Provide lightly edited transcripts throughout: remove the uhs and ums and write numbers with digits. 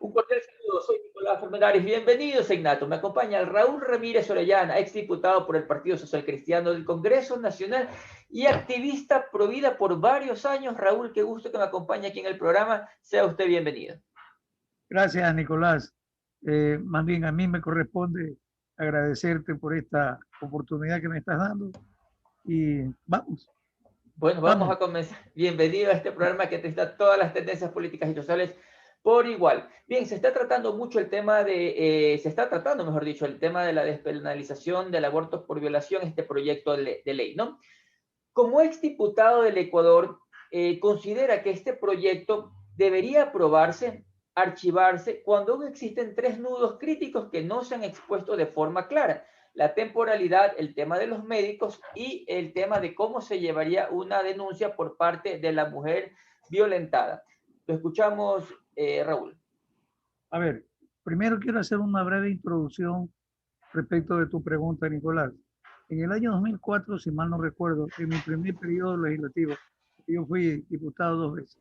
Un cordial saludo, soy Nicolás Fernández. Bienvenidos a Ignato. Me acompaña Raúl Ramírez Orellana, exdiputado por el Partido Social Cristiano del Congreso Nacional y activista provida por varios años. Raúl, qué gusto que me acompañe aquí en el programa. Sea usted bienvenido. Gracias, Nicolás. Más bien a mí me corresponde agradecerte por esta oportunidad que me estás dando y vamos, Bueno, vamos vamos. a comenzar. Bienvenido a este programa que trata todas las tendencias políticas y sociales por igual. Bien, se está tratando mucho el tema se está tratando, mejor dicho, el tema de la despenalización del aborto por violación, este proyecto de ley, ¿no? Como exdiputado del Ecuador, considera que este proyecto debería aprobarse, archivarse, cuando aún existen tres nudos críticos que no se han expuesto de forma clara: la temporalidad, el tema de los médicos y el tema de cómo se llevaría una denuncia por parte de la mujer violentada. Lo escuchamos, Raúl. A ver, primero quiero hacer una breve introducción respecto de tu pregunta, Nicolás. En el año 2004, si mal no recuerdo, en mi primer periodo legislativo, yo fui diputado 2 veces.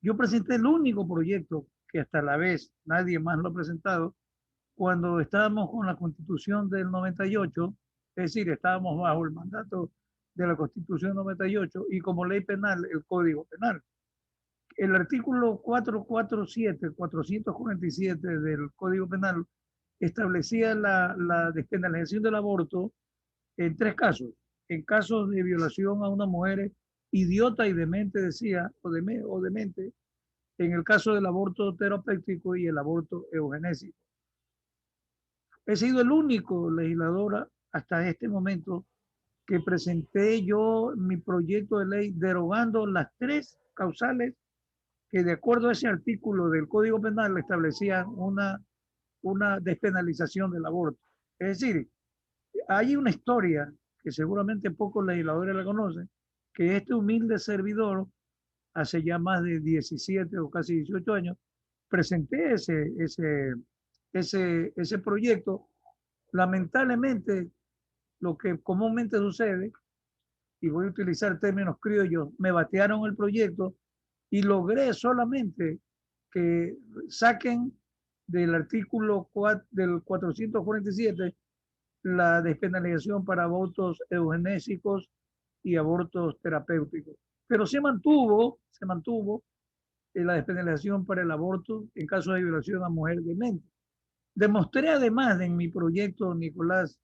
Yo presenté el único proyecto que hasta la vez nadie más lo ha presentado cuando estábamos con la Constitución del 98, es decir, estábamos bajo el mandato de la Constitución 98 y como ley penal el Código Penal. El artículo 447 del Código Penal establecía la despenalización del aborto en 3 casos. En casos de violación a una mujer idiota y demente, decía, o demente, en el caso del aborto terapéutico y el aborto eugenésico. He sido el único legislador hasta este momento que presenté yo mi proyecto de ley derogando las 3 causales que de acuerdo a ese artículo del Código Penal establecían una despenalización del aborto. Es decir, hay una historia que seguramente pocos legisladores la conocen, que este humilde servidor, hace ya más de 17 o casi 18 años, presenté ese proyecto. Lamentablemente, lo que comúnmente sucede, y voy a utilizar términos criollos, me batearon el proyecto y logré solamente que saquen del artículo 4, del 447 la despenalización para abortos eugenésicos y abortos terapéuticos. Pero se mantuvo la despenalización para el aborto en caso de violación a mujer demente. Demostré además en mi proyecto, Nicolás,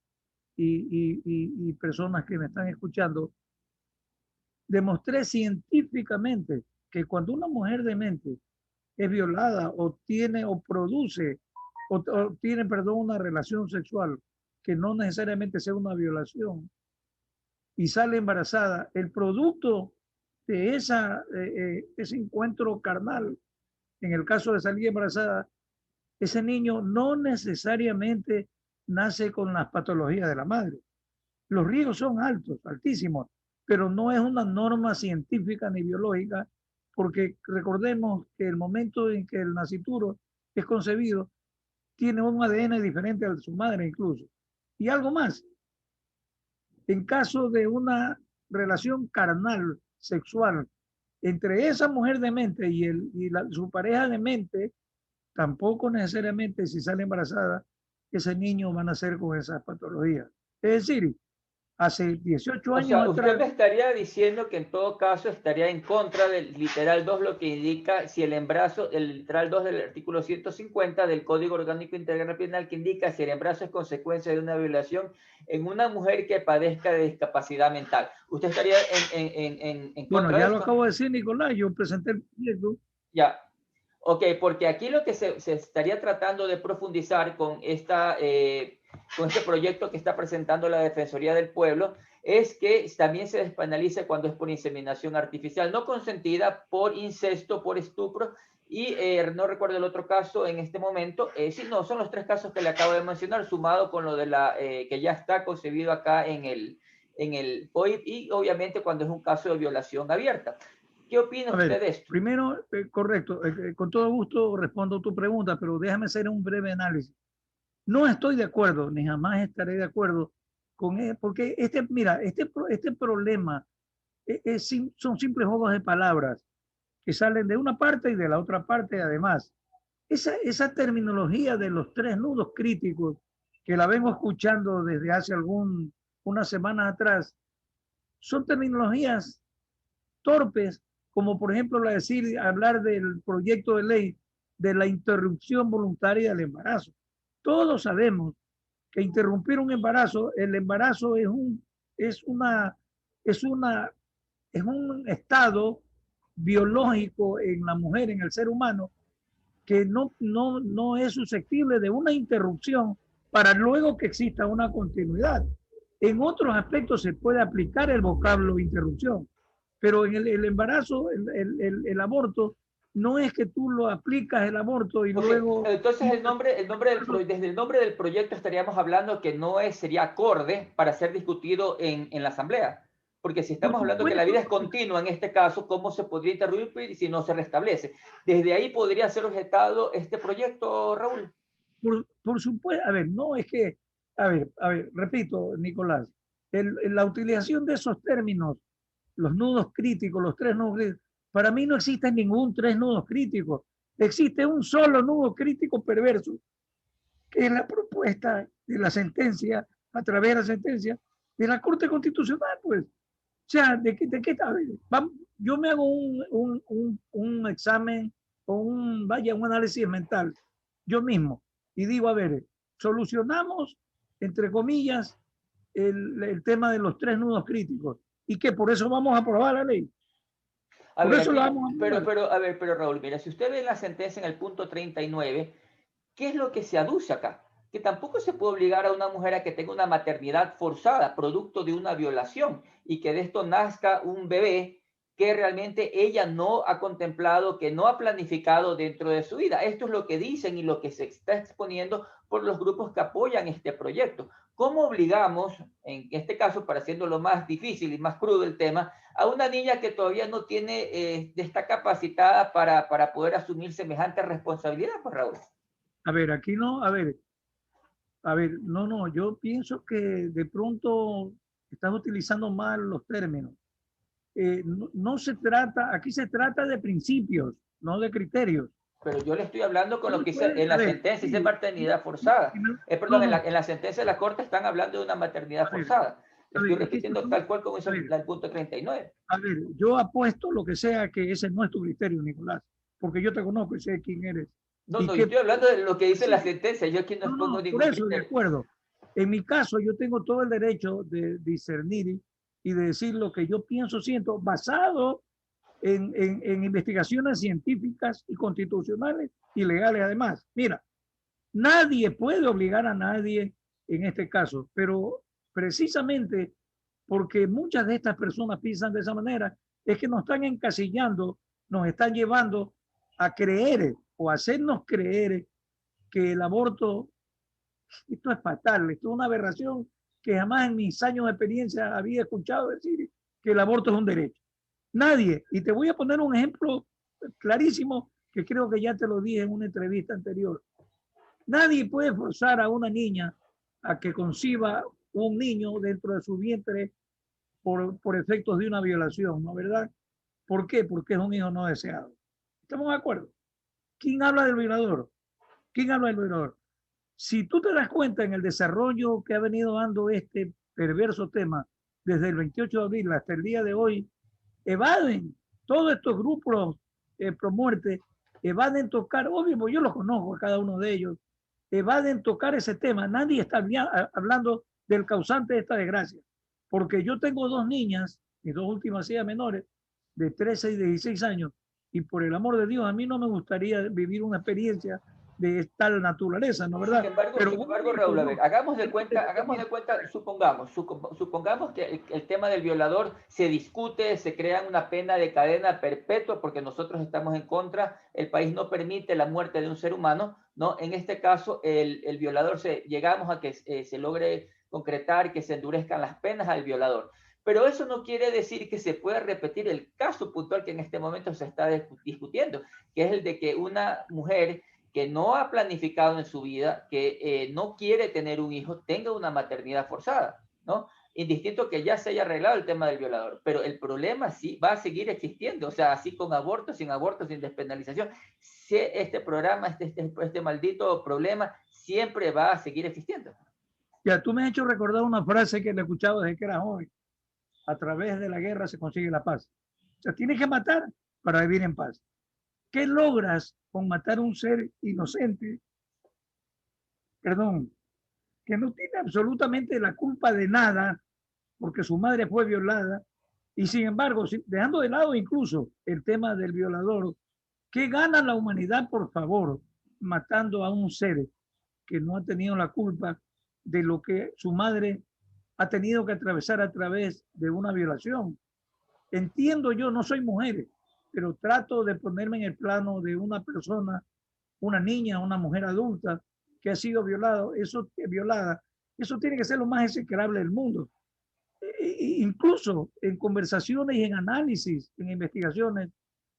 y personas que me están escuchando, demostré científicamente que cuando una mujer demente es violada o tiene o produce o tiene, perdón, una relación sexual que no necesariamente sea una violación y sale embarazada, el producto de ese encuentro carnal, en el caso de salir embarazada, ese niño no necesariamente nace con las patologías de la madre. Los riesgos son altos, altísimos, pero no es una norma científica ni biológica, porque recordemos que el momento en que el nacituro es concebido tiene un ADN diferente al de su madre incluso. Y algo más, en caso de una relación carnal, sexual, entre esa mujer demente su pareja demente, tampoco necesariamente si sale embarazada, ese niño va a nacer con esas patologías. Es decir, hace 18 O años sea, usted atrás, me estaría diciendo que en todo caso estaría en contra del literal 2, lo que indica si el embarazo, el literal 2 del artículo 150 del Código Orgánico Integral Penal, que indica si el embarazo es consecuencia de una violación en una mujer que padezca de discapacidad mental. ¿Usted estaría en bueno, contra de ya lo esto? acabo de decir, Nicolás, yo presenté el proyecto. Ya. Ok, porque aquí lo que se estaría tratando de profundizar con este proyecto que está presentando la Defensoría del Pueblo es que también se despenalice cuando es por inseminación artificial no consentida, por incesto, por estupro y no recuerdo el otro caso en este momento. Sí, no, son los 3 casos que le acabo de mencionar, sumado con lo de que ya está concebido acá en el POIP y obviamente cuando es un caso de violación abierta. ¿Qué opina A usted ver, de esto? primero, correcto, con todo gusto respondo tu pregunta, pero déjame hacer un breve análisis. No estoy de acuerdo, ni jamás estaré de acuerdo con él, porque mira, este problema son simples juegos de palabras que salen de una parte y de la otra parte además. esa terminología de los 3 nudos críticos, que la vengo escuchando desde hace unas semanas atrás, son terminologías torpes, como por ejemplo hablar del proyecto de ley de la interrupción voluntaria del embarazo. Todos sabemos que interrumpir un embarazo, el embarazo es un estado biológico en la mujer, en el ser humano, que no es susceptible de una interrupción para luego que exista una continuidad. En otros aspectos se puede aplicar el vocablo interrupción, pero en el embarazo, el aborto, no es que tú lo aplicas el aborto y okay, luego... Entonces desde el nombre del proyecto estaríamos hablando que no sería acorde para ser discutido en la asamblea. Porque si estamos hablando que la vida es continua en este caso, ¿cómo se podría interrumpir si no se restablece? Desde ahí podría ser objetado este proyecto, Raúl. Por supuesto, a ver, no es que, a ver, repito, Nicolás, la utilización de esos términos, los nudos críticos, los 3 nudos críticos, para mí no existe ningún 3 nudos críticos, existe un solo nudo crítico perverso, que es la propuesta de la sentencia, a través de la sentencia de la Corte Constitucional, pues. O sea, ¿de qué yo me hago un examen o un análisis mental yo mismo y digo, a ver, solucionamos, entre comillas, el tema de los 3 nudos críticos y que por eso vamos a aprobar la ley. Por eso la vamos a aprobar. Pero Raúl, mira, si usted ve la sentencia en el punto 39, ¿qué es lo que se aduce acá? Que tampoco se puede obligar a una mujer a que tenga una maternidad forzada, producto de una violación, y que de esto nazca un bebé que realmente ella no ha contemplado, que no ha planificado dentro de su vida. Esto es lo que dicen y lo que se está exponiendo por los grupos que apoyan este proyecto. ¿Cómo obligamos, en este caso, para haciéndolo más difícil y más crudo el tema, a una niña que todavía no tiene, está capacitada para poder asumir semejante responsabilidad, pues Raúl? A ver, aquí no, no, yo pienso que de pronto estás utilizando mal los términos. No se trata, aquí se trata de principios, no de criterios. Pero yo le estoy hablando con lo que dice en la sentencia, dice maternidad forzada. Perdón, en la sentencia de la Corte están hablando de una maternidad forzada. Estoy repitiendo tal cual como dice el punto 39. A ver, yo apuesto lo que sea que ese no es tu criterio, Nicolás, porque yo te conozco y sé quién eres. No, yo estoy hablando de lo que dice la sentencia, yo aquí no pongo ningún criterio. Por eso, de acuerdo. En mi caso, yo tengo todo el derecho de discernir y de decir lo que yo pienso, siento, basado en investigaciones científicas y constitucionales y legales además. Mira, nadie puede obligar a nadie en este caso, pero precisamente porque muchas de estas personas piensan de esa manera, es que nos están encasillando, nos están llevando a creer o a hacernos creer que el aborto, esto es fatal, esto es una aberración que jamás en mis años de experiencia había escuchado decir que el aborto es un derecho. Nadie. Y te voy a poner un ejemplo clarísimo que creo que ya te lo dije en una entrevista anterior. Nadie puede forzar a una niña a que conciba un niño dentro de su vientre por efectos de una violación, ¿no? ¿Verdad? ¿Por qué? Porque es un hijo no deseado. ¿Estamos de acuerdo? ¿Quién habla del violador? ¿Quién habla del violador? Si tú te das cuenta en el desarrollo que ha venido dando este perverso tema desde el 28 de abril hasta el día de hoy, evaden todos estos grupos pro muerte, evaden tocar, obvio, yo los conozco a cada uno de ellos, evaden tocar ese tema. Nadie está hablando del causante de esta desgracia, porque yo tengo 2 niñas, mis 2 últimas hijas menores, de 13 y 16 años, y por el amor de Dios, a mí no me gustaría vivir una experiencia de tal naturaleza, ¿no verdad? Sin embargo, Raúl, a ver, hagamos de cuenta, supongamos que el tema del violador se discute, se crea una pena de cadena perpetua, porque nosotros estamos en contra, el país no permite la muerte de un ser humano, ¿no? En este caso, el violador, llegamos a que se logre concretar, que se endurezcan las penas al violador. Pero eso no quiere decir que se pueda repetir el caso puntual que en este momento se está discutiendo, que es el de que una mujer que no ha planificado en su vida, que no quiere tener un hijo, tenga una maternidad forzada, ¿no? indistinto que ya se haya arreglado el tema del violador, pero el problema sí va a seguir existiendo, o sea, así con aborto, sin despenalización, si este programa, este maldito problema siempre va a seguir existiendo. Ya, tú me has hecho recordar una frase que le escuchaba desde que era joven. A través de la guerra se consigue la paz. O sea, tienes que matar para vivir en paz. ¿Qué logras con matar a un ser inocente? Perdón, que no tiene absolutamente la culpa de nada porque su madre fue violada y sin embargo, dejando de lado incluso el tema del violador, ¿qué gana la humanidad, por favor, matando a un ser que no ha tenido la culpa de lo que su madre ha tenido que atravesar a través de una violación? Entiendo, yo no soy mujer, pero trato de ponerme en el plano de una persona, una niña, una mujer adulta que ha sido violada. Eso tiene que ser lo más execrable del mundo. Incluso en conversaciones y en análisis, en investigaciones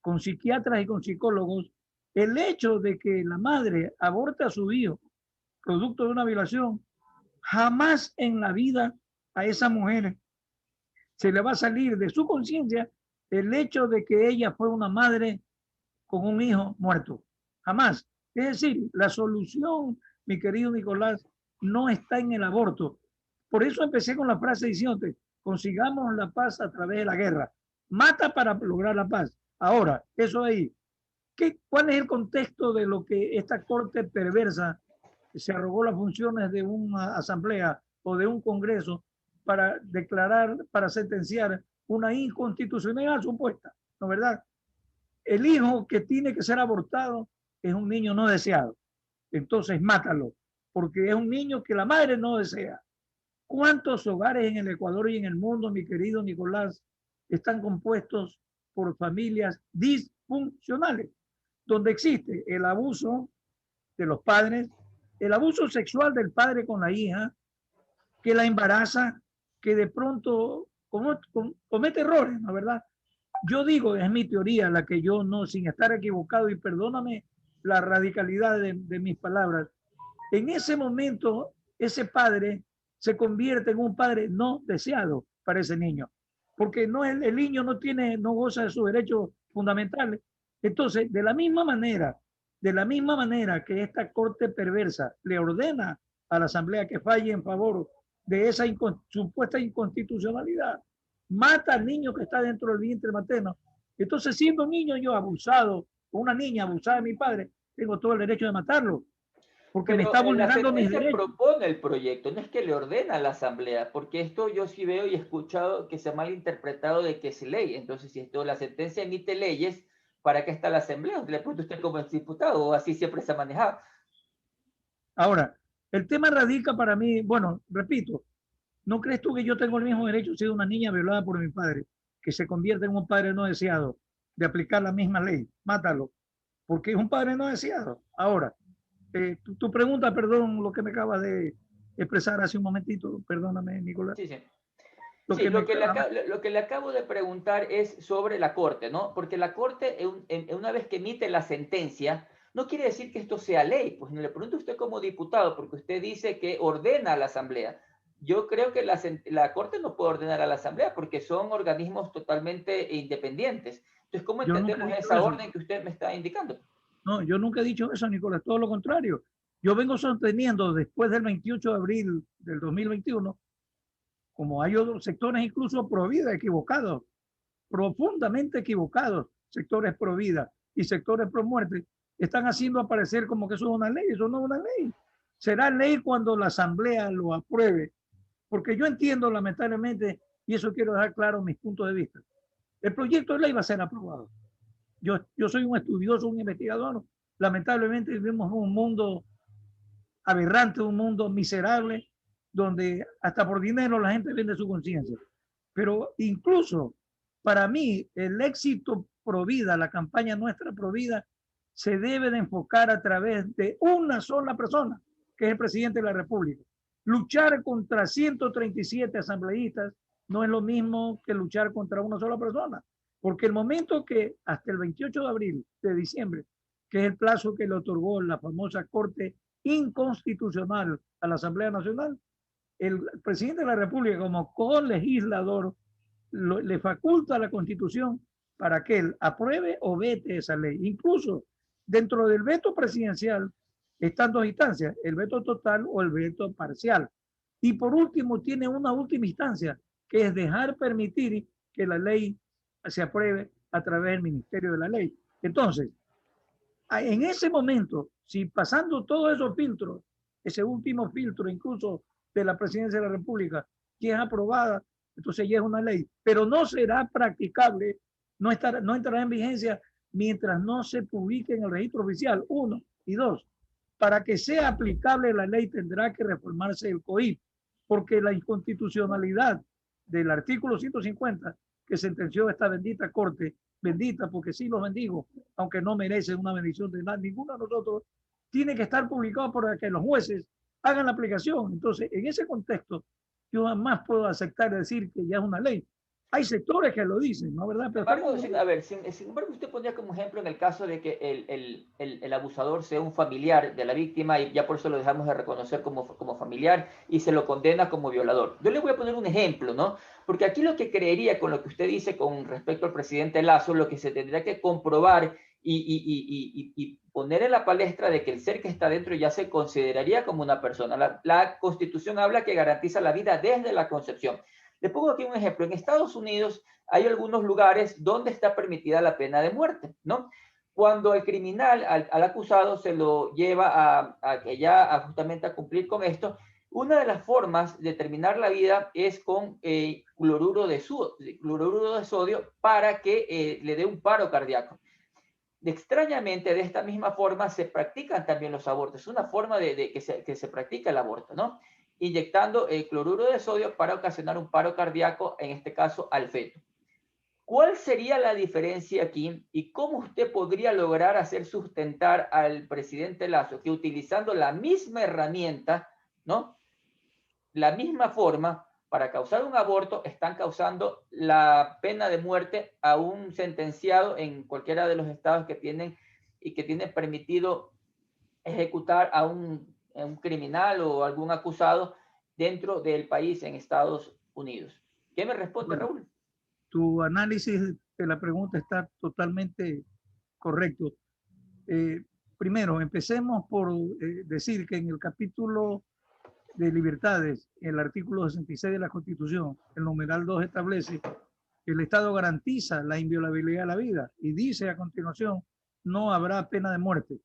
con psiquiatras y con psicólogos, el hecho de que la madre aborte a su hijo producto de una violación, jamás en la vida a esa mujer se le va a salir de su conciencia el hecho de que ella fue una madre con un hijo muerto. Jamás. Es decir, la solución, mi querido Nicolás, no está en el aborto. Por eso empecé con la frase diciéndote, consigamos la paz a través de la guerra. Mata para lograr la paz. Ahora, eso ahí. ¿Cuál es el contexto de lo que esta corte perversa se arrogó las funciones de una asamblea o de un congreso para declarar, para sentenciar una inconstitucionalidad supuesta? ¿No es verdad? El hijo que tiene que ser abortado es un niño no deseado. Entonces mátalo, porque es un niño que la madre no desea. ¿Cuántos hogares en el Ecuador y en el mundo, mi querido Nicolás, están compuestos por familias disfuncionales, donde existe el abuso de los padres, el abuso sexual del padre con la hija, que la embaraza, que de pronto comete errores, ¿no es verdad? Yo digo, es mi teoría, la que yo no, sin estar equivocado, y perdóname la radicalidad de mis palabras, en ese momento ese padre se convierte en un padre no deseado para ese niño, porque no, el niño no goza de sus derechos fundamentales. Entonces, de la misma manera que esta corte perversa le ordena a la asamblea que falle en favor de esa supuesta inconstitucionalidad, mata al niño que está dentro del vientre materno. Entonces, siendo un niño yo abusado, o una niña abusada de mi padre, tengo todo el derecho de matarlo, porque me está vulnerando mis derechos. Propone el proyecto, no es que le ordena a la asamblea, porque esto yo sí veo y he escuchado que se ha malinterpretado de que es ley. Entonces, si esto, la sentencia emite leyes, ¿para qué está la asamblea? Le pregunto usted como diputado, o así siempre se ha manejado. Ahora, el tema radica para mí, bueno, repito, ¿no crees tú que yo tengo el mismo derecho si una niña violada por mi padre, que se convierte en un padre no deseado, de aplicar la misma ley? Mátalo, porque es un padre no deseado. Ahora, tu pregunta, perdón, lo que me acabas de expresar hace un momentito, perdóname, Nicolás. Sí, sí. Lo que le acabo de preguntar es sobre la Corte, ¿no? Porque la Corte, una vez que emite la sentencia, no quiere decir que esto sea ley. Pues le pregunto a usted como diputado, porque usted dice que ordena a la Asamblea. Yo creo que la Corte no puede ordenar a la Asamblea porque son organismos totalmente independientes. Entonces, ¿cómo entendemos esa orden que usted me está indicando? No, yo nunca he dicho eso, Nicolás, todo lo contrario. Yo vengo sosteniendo después del 28 de abril del 2021, como hay otros sectores incluso pro vida equivocados, profundamente equivocados, sectores pro vida y sectores pro muerte, están haciendo aparecer como que eso es una ley. Eso no es una ley. Será ley cuando la asamblea lo apruebe, porque yo entiendo lamentablemente, y eso quiero dejar claro mis puntos de vista, el proyecto de ley va a ser aprobado. Yo soy un estudioso, un investigador. Lamentablemente vivimos en un mundo aberrante, un mundo miserable, donde hasta por dinero la gente vende su conciencia. Pero incluso para mí el éxito pro vida, la campaña nuestra pro vida, se debe de enfocar a través de una sola persona, que es el presidente de la República. Luchar contra 137 asambleístas no es lo mismo que luchar contra una sola persona, porque el momento que hasta el 28 de abril, de diciembre, que es el plazo que le otorgó la famosa Corte Inconstitucional a la Asamblea Nacional, el presidente de la República como colegislador le faculta a la Constitución para que él apruebe o vete esa ley. Incluso dentro del veto presidencial están dos instancias, el veto total o el veto parcial. Y por último, tiene una última instancia, que es dejar permitir que la ley se apruebe a través del Ministerio de la Ley. Entonces, en ese momento, si pasando todos esos filtros, ese último filtro incluso de la Presidencia de la República, que es aprobada, entonces ya es una ley, pero no será practicable, no entrará en vigencia mientras no se publique en el registro oficial, 1, y 2. Para que sea aplicable la ley tendrá que reformarse el COIP, porque la inconstitucionalidad del artículo 150 que sentenció esta bendita corte, bendita porque sí los bendigo, aunque no merecen una bendición de nada, ninguno de nosotros, tiene que estar publicado para que los jueces hagan la aplicación. Entonces, en ese contexto, yo jamás puedo aceptar decir que ya es una ley. Hay sectores que lo dicen, ¿no? ¿Verdad? Pero a ver, sin embargo, usted pondría como ejemplo en el caso de que el abusador sea un familiar de la víctima y ya por eso lo dejamos de reconocer como familiar y se lo condena como violador. Yo le voy a poner un ejemplo, ¿no? Porque aquí lo que creería con lo que usted dice con respecto al presidente Lazo, lo que se tendría que comprobar y poner en la palestra de que el ser que está dentro ya se consideraría como una persona. La Constitución habla que garantiza la vida desde la concepción. Le pongo aquí un ejemplo. En Estados Unidos hay algunos lugares donde está permitida la pena de muerte, ¿no? Cuando el criminal, al acusado, se lo lleva justamente a cumplir con esto, una de las formas de terminar la vida es con cloruro de sodio para que le dé un paro cardíaco. Extrañamente, de esta misma forma se practican también los abortos. Es una forma que se practica el aborto, ¿no? Inyectando el cloruro de sodio para ocasionar un paro cardíaco, en este caso al feto. ¿Cuál sería la diferencia aquí y cómo usted podría lograr hacer sustentar al presidente Lazo que utilizando la misma herramienta, ¿no? La misma forma para causar un aborto están causando la pena de muerte a un sentenciado en cualquiera de los estados que tienen permitido ejecutar a un criminal o algún acusado dentro del país en Estados Unidos? ¿Qué me responde, bueno, Raúl? tu análisis de la pregunta está totalmente correcto. Primero, empecemos por decir que en el capítulo de libertades, el artículo 66 de la Constitución, el numeral 2 establece que el Estado garantiza la inviolabilidad de la vida y dice a continuación, no habrá pena de muerte.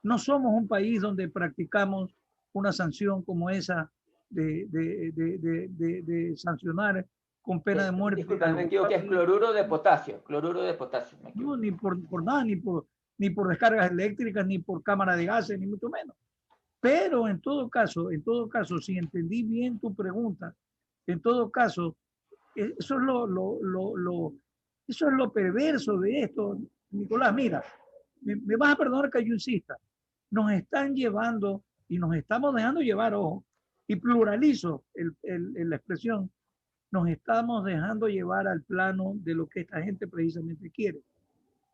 No somos un país donde practicamos una sanción como esa de sancionar con pena de muerte. Disculpa, me equivoqué, es cloruro de potasio, No, ni por nada, ni por descargas eléctricas, ni por cámara de gases, ni mucho menos. Pero en todo caso, si entendí bien tu pregunta, en todo caso, eso es lo perverso de esto, Nicolás. Mira, me vas a perdonar que yo insista. Nos están llevando y nos estamos dejando llevar, ojo, y pluralizo la expresión, nos estamos dejando llevar al plano de lo que esta gente precisamente quiere.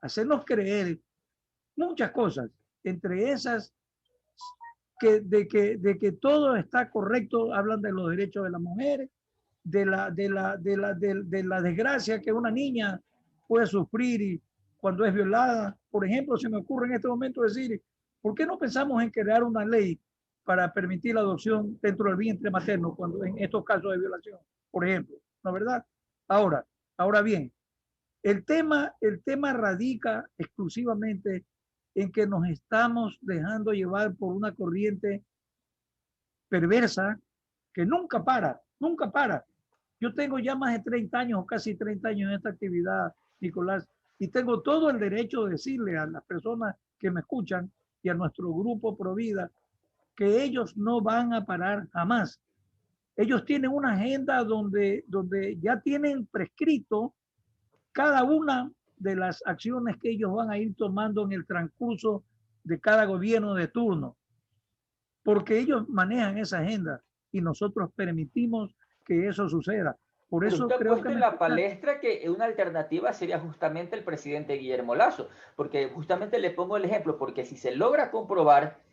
Hacernos creer muchas cosas, entre esas de que todo está correcto, hablan de los derechos de las mujeres, de la desgracia que una niña puede sufrir cuando es violada. Por ejemplo, se me ocurre en este momento decir, ¿por qué no pensamos en crear una ley para permitir la adopción dentro del vientre materno cuando en estos casos de violación, por ejemplo? ¿No es verdad? Ahora bien, el tema radica exclusivamente en que nos estamos dejando llevar por una corriente perversa que nunca para. Yo tengo ya más de 30 años o casi 30 años en esta actividad, Nicolás, y tengo todo el derecho de decirle a las personas que me escuchan y a nuestro grupo Provida que ellos no van a parar jamás. Ellos tienen una agenda donde ya tienen prescrito cada una de las acciones que ellos van a ir tomando en el transcurso de cada gobierno de turno, porque ellos manejan esa agenda y nosotros permitimos que eso suceda. Por eso usted creo ha puesto que en la palestra que una alternativa sería justamente el presidente Guillermo Lazo, porque justamente le pongo el ejemplo, porque si se logra comprobar,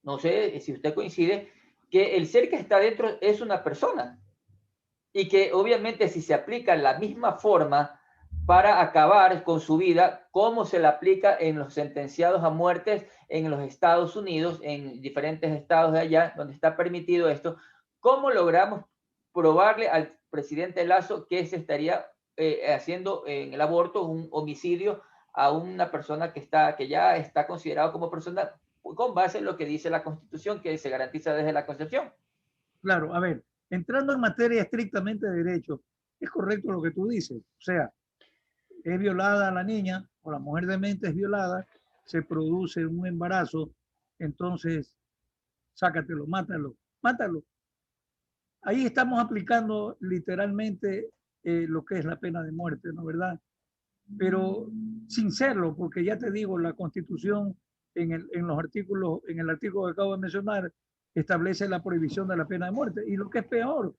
no sé si usted coincide, que el ser que está dentro es una persona y que obviamente si se aplica la misma forma para acabar con su vida, como se la aplica en los sentenciados a muertes en los Estados Unidos, en diferentes estados de allá donde está permitido esto, ¿cómo logramos probarle al presidente Lazo que se estaría haciendo en el aborto un homicidio a una persona que ya está considerado como persona con base en lo que dice la Constitución, que se garantiza desde la Concepción? Claro, a ver, entrando en materia estrictamente de derecho, es correcto lo que tú dices. O sea, es violada la niña o la mujer de mente es violada, se produce un embarazo, entonces sácatelo, mátalo, mátalo. Ahí estamos aplicando literalmente lo que es la pena de muerte, ¿no es verdad? Pero sin serlo, porque ya te digo, la Constitución en los artículos, en el artículo que acabo de mencionar, establece la prohibición de la pena de muerte. Y lo que es peor,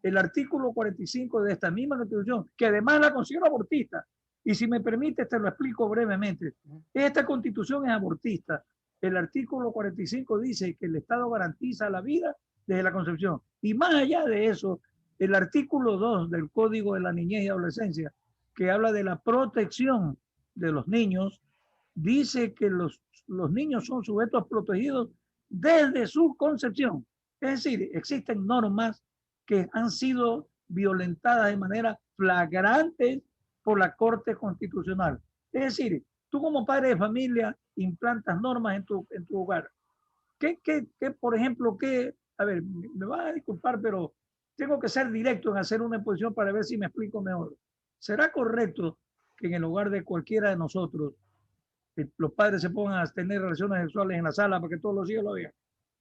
el artículo 45 de esta misma Constitución, que además la considero abortista, y si me permite te lo explico brevemente, esta Constitución es abortista. El artículo 45 dice que el Estado garantiza la vida desde la concepción. Y más allá de eso, el artículo 2 del Código de la Niñez y Adolescencia, que habla de la protección de los niños, dice que los niños son sujetos protegidos desde su concepción. Es decir, existen normas que han sido violentadas de manera flagrante por la Corte Constitucional. Es decir, tú como padre de familia implantas normas en tu hogar. Por ejemplo, a ver, me van a disculpar, pero tengo que ser directo en hacer una exposición para ver si me explico mejor. ¿Será correcto que en el hogar de cualquiera de nosotros los padres se pongan a tener relaciones sexuales en la sala para que todos los hijos lo vean?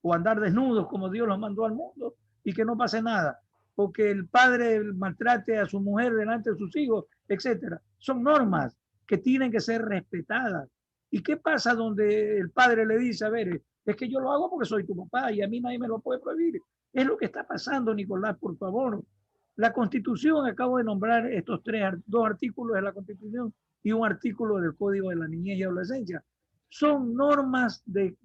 O andar desnudos como Dios los mandó al mundo y que no pase nada. O que el padre maltrate a su mujer delante de sus hijos, etcétera. Son normas que tienen que ser respetadas. ¿Y qué pasa donde el padre le dice, a ver, es que yo lo hago porque soy tu papá y a mí nadie me lo puede prohibir? Es lo que está pasando, Nicolás, por favor. La Constitución, acabo de nombrar estos dos artículos de la Constitución y un artículo del Código de la Niñez y Adolescencia. Son normas de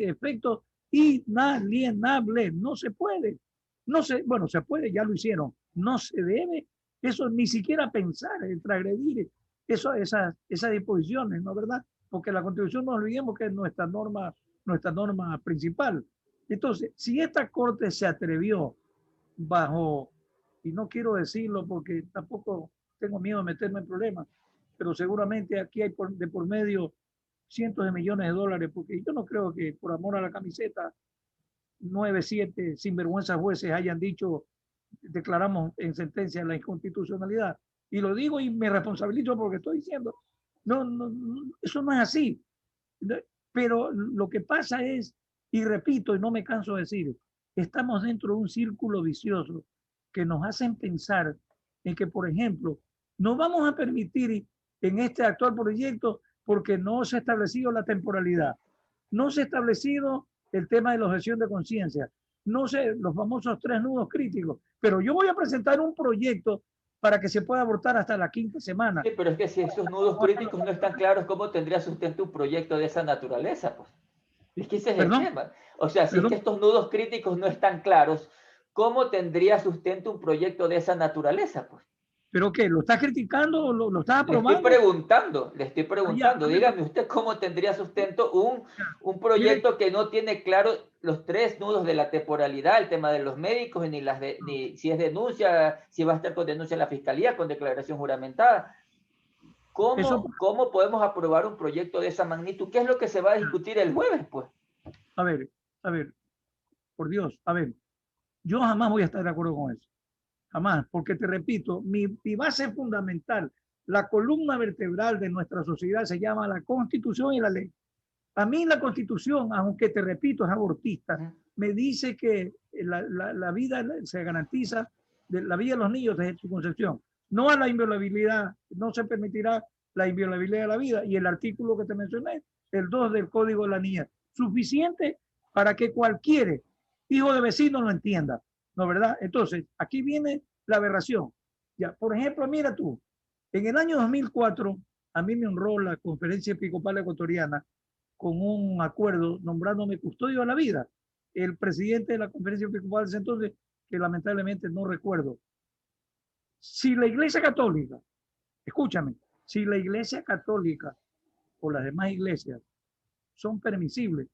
efectos inalienables. No se puede. No se, bueno, se puede, ya lo hicieron. No se debe eso ni siquiera pensar en transgredir esas disposiciones, ¿no es verdad? Porque la Constitución no olvidemos que es nuestra norma principal. Entonces, si esta Corte se atrevió bajo, y no quiero decirlo porque tampoco tengo miedo de meterme en problemas, pero seguramente aquí hay de por medio cientos de millones de dólares, porque yo no creo que por amor a la camiseta 9, 7 sinvergüenzas jueces hayan dicho, declaramos en sentencia la inconstitucionalidad. Y lo digo y me responsabilizo porque estoy diciendo, no, eso no es así. Pero lo que pasa es, y repito, y no me canso de decir, estamos dentro de un círculo vicioso que nos hacen pensar en que, por ejemplo, no vamos a permitir en este actual proyecto porque no se ha establecido la temporalidad, no se ha establecido el tema de la objeción de conciencia, no sé, los famosos 3 nudos críticos, pero yo voy a presentar un proyecto para que se pueda abortar hasta la 5ª semana. Sí, pero es que si esos nudos críticos no están claros, ¿cómo tendría sustento un proyecto de esa naturaleza? Pues es que ese es el Perdón, tema. O sea, si es que perdón, estos nudos críticos no están claros, ¿cómo tendría sustento un proyecto de esa naturaleza? Pues ¿pero qué? ¿Lo estás criticando o lo estás aprobando? le estoy Ya, preguntando, a ver, dígame usted cómo tendría sustento ya. un Mire, proyecto que no tiene claro los 3 nudos de la temporalidad, el tema de los médicos, ni si es denuncia, si va a estar con denuncia en la fiscalía, con declaración juramentada. eso, ¿Cómo podemos aprobar un proyecto de esa magnitud? ¿Qué es lo que se va a discutir el jueves? Pues a ver, a ver, por Dios, a ver, yo jamás voy a estar de acuerdo con eso, jamás, porque te repito, mi base fundamental, la columna vertebral de nuestra sociedad se llama la Constitución y la ley. A mí la Constitución, aunque te repito, es abortista, me dice que la vida se garantiza, la vida de los niños desde su concepción, no a la inviolabilidad, no se permitirá la inviolabilidad de la vida. Y el artículo que te mencioné, el 2 del Código de la Niñez, suficiente para que cualquier hijo de vecino lo entienda, ¿no verdad? Entonces, aquí viene la aberración. Ya, por ejemplo, mira tú, en el año 2004, a mí me honró la Conferencia Episcopal Ecuatoriana con un acuerdo nombrándome custodio de la vida. el presidente de la conferencia episcopal de ese entonces, que lamentablemente no recuerdo. Si la Iglesia Católica, escúchame, si la Iglesia Católica o las demás iglesias son permisibles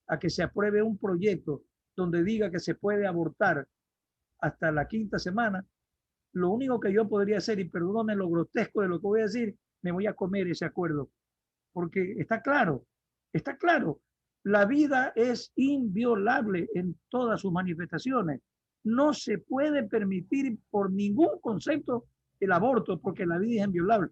a que se apruebe un proyecto donde diga que se puede abortar hasta la 5ª semana, lo único que yo podría hacer, y perdóname lo grotesco de lo que voy a decir, me voy a comer ese acuerdo. Porque está claro, la vida es inviolable en todas sus manifestaciones. No se puede permitir por ningún concepto el aborto porque la vida es inviolable.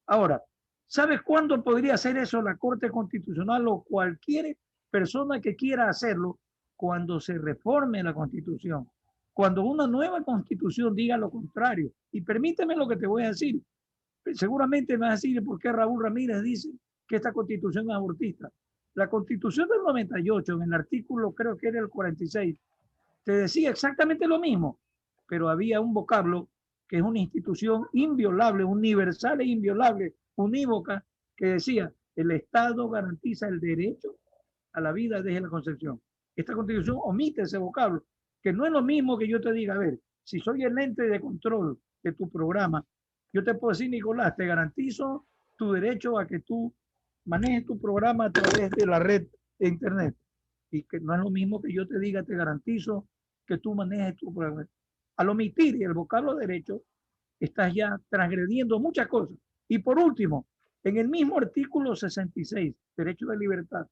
Ahora, ¿sabes cuándo podría hacer eso la Corte Constitucional o cualquier persona que quiera hacerlo? Cuando se reforme la Constitución. Cuando una nueva Constitución diga lo contrario. Y permíteme lo que te voy a decir. Seguramente me vas a decir por qué Raúl Ramírez dice que esta Constitución es abortista. La Constitución del 98, en el artículo, creo que era el 46, te decía exactamente lo mismo, pero había un vocablo que es una institución inviolable, universal e inviolable, unívoca, que decía, el Estado garantiza el derecho a la vida desde la concepción. Esta Constitución omite ese vocablo, que no es lo mismo que yo te diga, a ver, si soy el ente de control de tu programa, yo te puedo decir, Nicolás, te garantizo tu derecho a que tú manejes tu programa a través de la red de Internet. Y que no es lo mismo que yo te diga, te garantizo que tú manejes tu programa. Al omitir el vocablo derecho, estás ya transgrediendo muchas cosas. Y por último, en el mismo artículo 66, derecho de libertad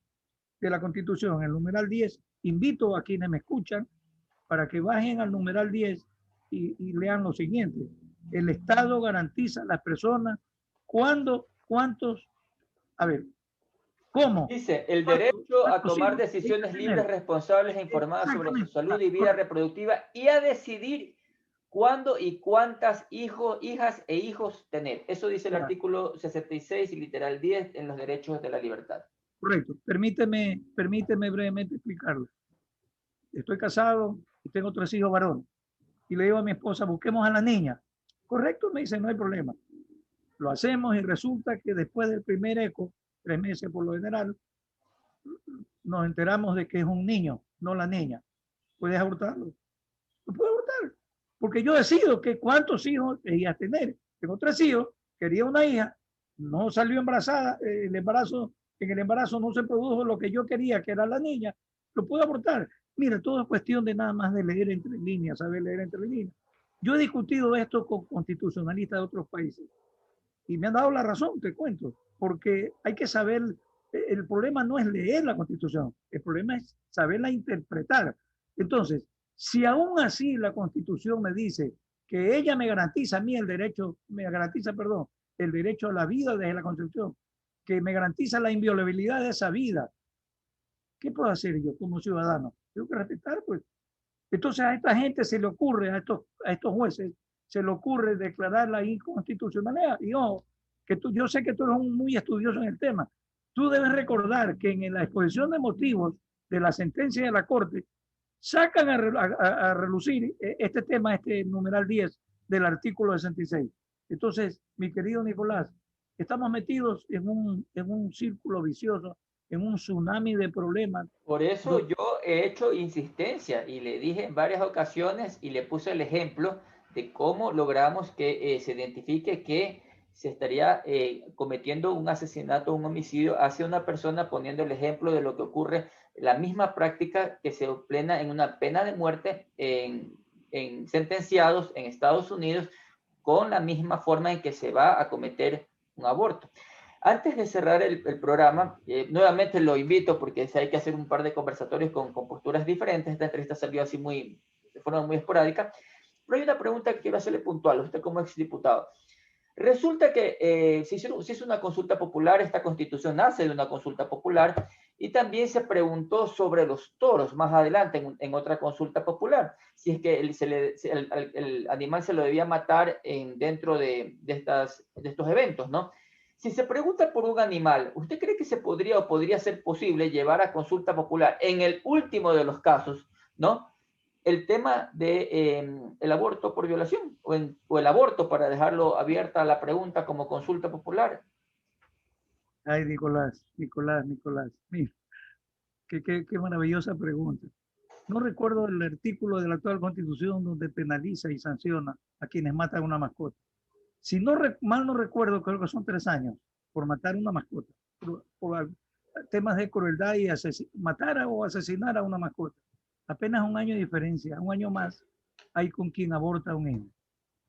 de la Constitución, el numeral 10, invito a quienes me escuchan para que bajen al numeral 10 y lean lo siguiente. El Estado garantiza a las personas cuántos, a ver, ¿cómo? Dice, el derecho a ¿Cuántos tomar hijos decisiones libres, tener? responsables e informadas sobre su Exactamente. salud y vida reproductiva y a decidir cuándo y cuántas hijas e hijos tener. Eso dice el artículo 66 y literal 10 en los derechos de la libertad. Correcto. Permíteme brevemente explicarlo. Estoy casado y tengo 3 hijos varones. Y le digo a mi esposa, busquemos a la niña. Correcto, me dice, no hay problema. Lo hacemos y resulta que después del primer eco, 3 meses por lo general, nos enteramos de que es un niño, no la niña. ¿Puedes abortarlo? No puedo abortar. Porque yo decido que cuántos hijos quería tener. Tengo 3 hijos, quería una hija, no salió embarazada, en el embarazo no se produjo lo que yo quería, que era la niña, lo puedo abortar. Mira, todo es cuestión de nada más de leer entre líneas, saber leer entre líneas. Yo he discutido esto con constitucionalistas de otros países y me han dado la razón, te cuento, porque hay que saber, el problema no es leer la Constitución, el problema es saberla interpretar. Entonces, si aún así la Constitución me dice que ella me garantiza a mí el derecho, el derecho a la vida desde la Constitución, que me garantiza la inviolabilidad de esa vida, ¿qué puedo hacer yo como ciudadano? Tengo que respetar, pues. Entonces a esta gente se le ocurre, a estos jueces, se le ocurre declarar la inconstitucionalidad. Y ojo, yo sé que tú eres muy estudioso en el tema. Tú debes recordar que en la exposición de motivos de la sentencia de la Corte, sacan a relucir este tema, este numeral 10 del artículo 66. Entonces, mi querido Nicolás, estamos metidos en un círculo vicioso, en un tsunami de problemas. Por eso yo he hecho insistencia y le dije en varias ocasiones y le puse el ejemplo de cómo logramos que se identifique que se estaría cometiendo un asesinato, un homicidio hacia una persona, poniendo el ejemplo de lo que ocurre, la misma práctica que se plena en una pena de muerte en sentenciados en Estados Unidos, con la misma forma en que se va a cometer un aborto. Antes de cerrar el programa, nuevamente lo invito porque hay que hacer un par de conversatorios con posturas diferentes. Esta entrevista salió así de forma muy esporádica. Pero hay una pregunta que quiero hacerle puntual, usted como exdiputado. Resulta que se hizo una consulta popular, esta constitución nace de una consulta popular, y también se preguntó sobre los toros más adelante en otra consulta popular, si es que el animal se lo debía matar dentro de estos eventos, ¿no? Si se pregunta por un animal, ¿usted cree que se podría o podría ser posible llevar a consulta popular en el último de los casos, ¿no? El tema de el aborto por violación o el aborto, para dejarlo abierta la pregunta como consulta popular? Ay, Nicolás, mira, Qué maravillosa pregunta. No recuerdo el artículo de la actual Constitución donde penaliza y sanciona a quienes matan una mascota. Si no mal no recuerdo, creo que son 3 años por matar una mascota, por temas de crueldad y matar o asesinar a una mascota. Apenas un año de diferencia, un año más hay con quien aborta a un hijo.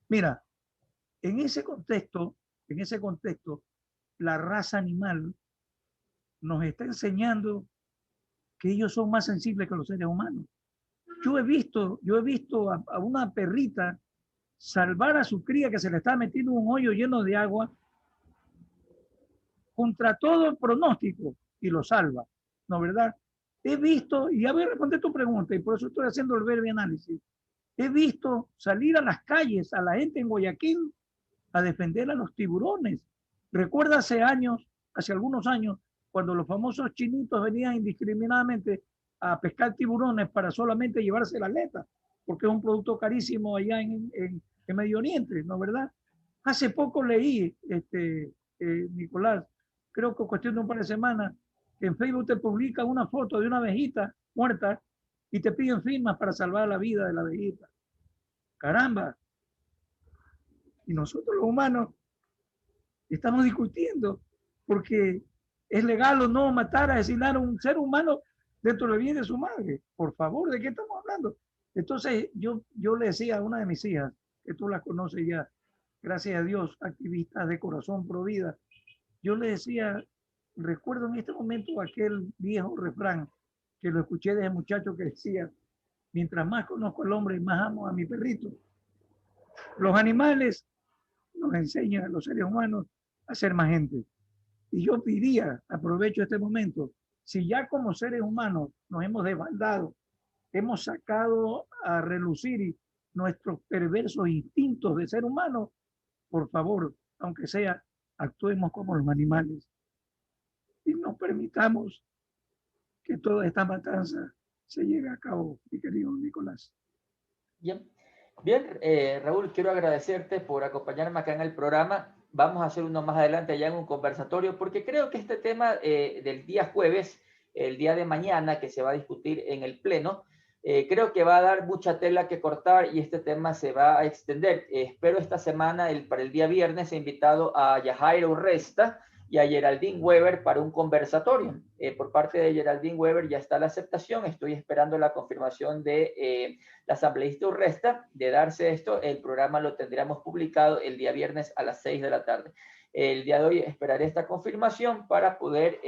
Mira, en ese contexto, la raza animal nos está enseñando que ellos son más sensibles que los seres humanos. Yo he visto a una perrita salvar a su cría que se le está metiendo un hoyo lleno de agua contra todo el pronóstico y lo salva, ¿no verdad? He visto, y ya voy a responder tu pregunta, y por eso estoy haciendo el breve análisis, he visto salir a las calles a la gente en Guayaquil a defender a los tiburones. Recuerda hace algunos años, cuando los famosos chinitos venían indiscriminadamente a pescar tiburones para solamente llevarse la aleta, porque es un producto carísimo allá en Medio Oriente, ¿no verdad? Hace poco leí, Nicolás, creo que cuestión de un par de semanas, que en Facebook te publican una foto de una abejita muerta y te piden firmas para salvar la vida de la abejita. Caramba. Y nosotros los humanos estamos discutiendo porque es legal o no matar, asesinar a un ser humano dentro del bien de su madre. Por favor, ¿de qué estamos hablando? Entonces yo le decía a una de mis hijas, que tú la conoces ya, gracias a Dios, activistas de corazón pro vida, yo le decía, recuerdo en este momento aquel viejo refrán que lo escuché desde muchacho que decía, mientras más conozco al hombre, más amo a mi perrito. Los animales nos enseñan a los seres humanos a ser más gente. Y yo diría, aprovecho este momento, si ya como seres humanos nos hemos desbandado, hemos sacado a relucir nuestros perversos instintos de ser humano, por favor, aunque sea, actuemos como los animales y no permitamos que toda esta matanza se lleve a cabo, mi querido Nicolás. Bien, bien, Raúl, quiero agradecerte por acompañarme acá en el programa. Vamos a hacer uno más adelante ya en un conversatorio, porque creo que este tema del día jueves, el día de mañana, que se va a discutir en el Pleno, creo que va a dar mucha tela que cortar y este tema se va a extender. Espero esta semana, para el día viernes, he invitado a Yajaira Urresta y a Geraldine Weber para un conversatorio. Por parte de Geraldine Weber ya está la aceptación, estoy esperando la confirmación de la asambleísta Urresta de darse esto. El programa lo tendríamos publicado el día viernes a las 6 de la tarde. El día de hoy esperaré esta confirmación para poder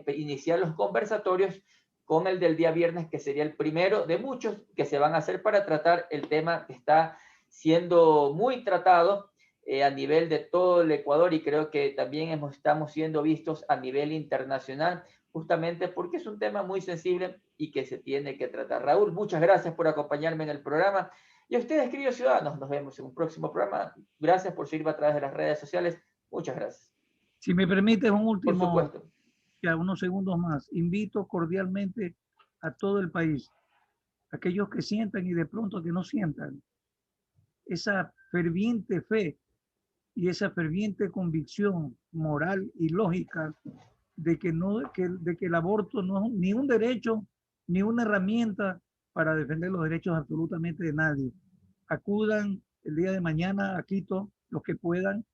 iniciar los conversatorios con el del día viernes, que sería el primero de muchos que se van a hacer para tratar el tema que está siendo muy tratado a nivel de todo el Ecuador, y creo que también estamos siendo vistos a nivel internacional, justamente porque es un tema muy sensible y que se tiene que tratar. Raúl, muchas gracias por acompañarme en el programa. Y a ustedes, queridos ciudadanos, nos vemos en un próximo programa. Gracias por seguirme a través de las redes sociales. Muchas gracias. Si me permites un Por último, supuesto. ya unos segundos más, invito cordialmente a todo el país, aquellos que sientan y de pronto que no sientan, esa ferviente fe y esa ferviente convicción moral y lógica de que, de que el aborto no es ni un derecho ni una herramienta para defender los derechos absolutamente de nadie. Acudan el día de mañana a Quito, los que puedan,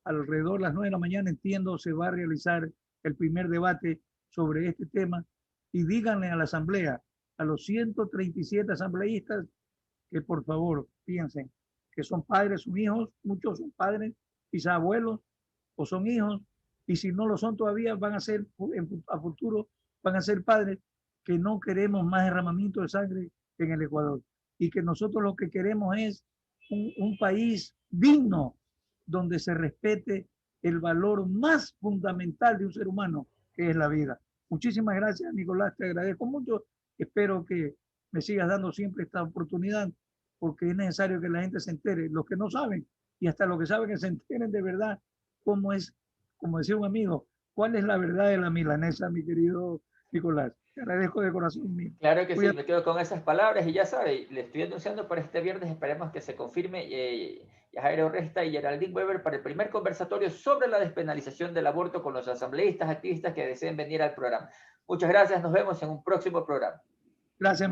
alrededor de las 9 de la mañana, entiendo, se va a realizar el primer debate sobre este tema, y díganle a la asamblea, a los 137 asambleístas, que por favor piensen que son padres, son hijos, muchos son padres, quizás abuelos, o son hijos, y si no lo son todavía, van a ser, a futuro, van a ser padres, que no queremos más derramamiento de sangre en el Ecuador, y que nosotros lo que queremos es un país digno, donde se respete el valor más fundamental de un ser humano, que es la vida. Muchísimas gracias, Nicolás, te agradezco mucho. Espero que me sigas dando siempre esta oportunidad, porque es necesario que la gente se entere, los que no saben, y hasta los que saben que se enteren de verdad cómo es, como decía un amigo, cuál es la verdad de la milanesa, mi querido Nicolás. Te agradezco de corazón mío. Claro que sí, me quedo con esas palabras y ya sabe, le estoy anunciando para este viernes, esperemos que se confirme Yajaira Urresta y Geraldine Weber para el primer conversatorio sobre la despenalización del aborto con los asambleístas, activistas que deseen venir al programa. Muchas gracias, nos vemos en un próximo programa. Gracias.